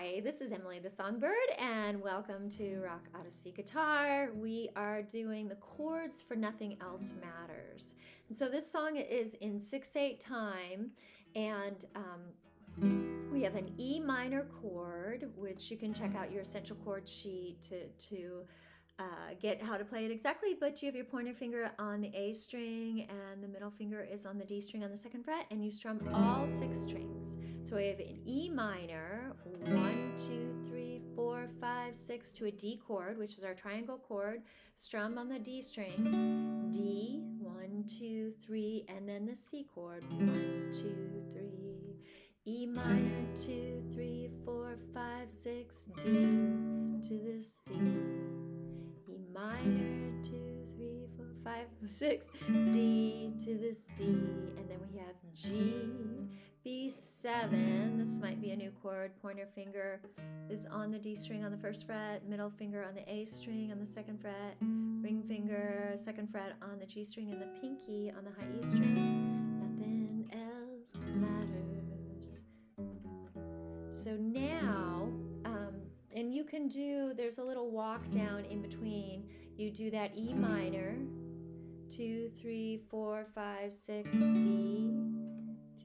Hi, this is Emily the Songbird, and welcome to Rock Odyssey Guitar. We are doing the chords for Nothing Else Matters. And so this song is in 6/8 time, and we have an E minor chord, which you can check out your essential chord sheet to get how to play it exactly, but you have your pointer finger on the A string and the middle finger is on the D string on the 2nd fret, and you strum all 6 strings. So we have an E minor, 1, 2, 3, 4, 5, 6 to a D chord, which is our triangle chord, strum on the D string, D, 1, 2, 3, and then the C chord, 1, 2, 3, E minor, 2, 3, 4, 5, 6, D to the C. E minor, 2, 3, 4, 5, 6, D to the C, and then we have G, B7, this might be a new chord, pointer finger is on the D string on the 1st fret, middle finger on the A string on the 2nd fret, ring finger, 2nd fret on the G string, and the pinky on the high E string. Nothing else matters. So now, and you can do, there's a little walk down in between. You do that E minor, 2, 3, 4, 5, 6, D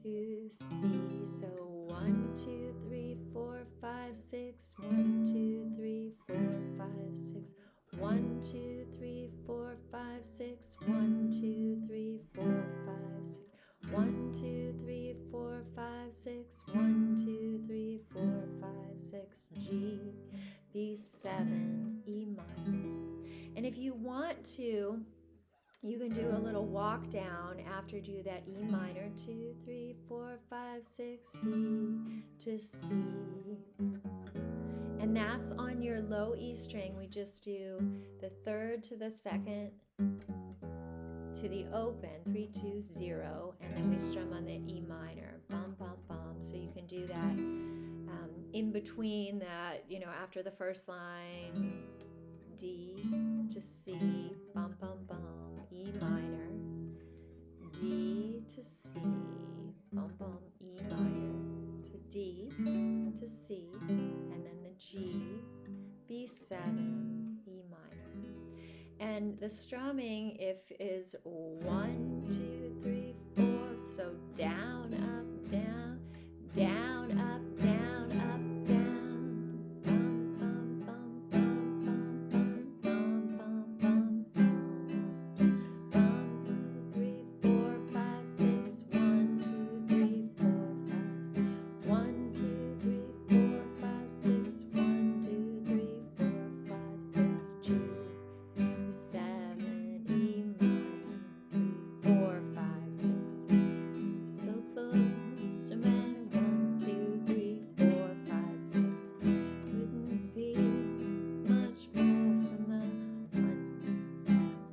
to C. So 1, 2, 3, 4, 5, 6, 1, 2, 3, 4, 5, 6, 1, 2, 3, 4, 5, 6, 1, 2, 3, 4, 5, 6, 1, 2, 3, 4, 5, 6, 1, 2, 3, 4, 5, 6, G, B7, E minor. And if you want to, you can do a little walk down after you do that E minor, 2, 3, 4, 5, 6, D to C. And that's on your low E string. We just do the 3rd to the 2nd to the open, 3, 2, 0, and then we strum on the E minor, bum, bum, bum. So you can do that in between that, after the first line, D to C, bum, bum, bum, E minor, D to C, bum, bum, E minor, to D to C, and then the G, B7, E minor. And the strumming, is 1, 2, 3, 4, so down, up, down, down, up, down, up, down, bum, bum, bum, bum, bum, bum, bum, bum, bum, bum, 2, 3, 4, 5, 6, 1, 2, 3, 4, 5, 1, 2, 3, 4, 5, 6, 1, 2, 3, 4, 5, 6, G. 7, E minor, 3, 4, 5, 6. So close, no matter 1, 2, 3, 4, 5, 6. Couldn't be much more from the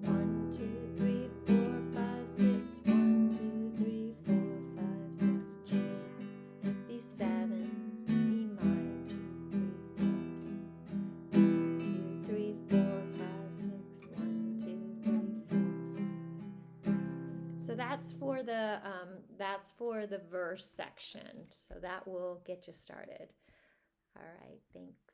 1, 2, 3, 4, 5, 6. 1, 2, 3, 4, 5, 6. G, B7, E minor, 2, 3, 4, 5, 6. 1, 2, 3, 4, 5. So that's for the verse section. So that will get you started. All right, thanks.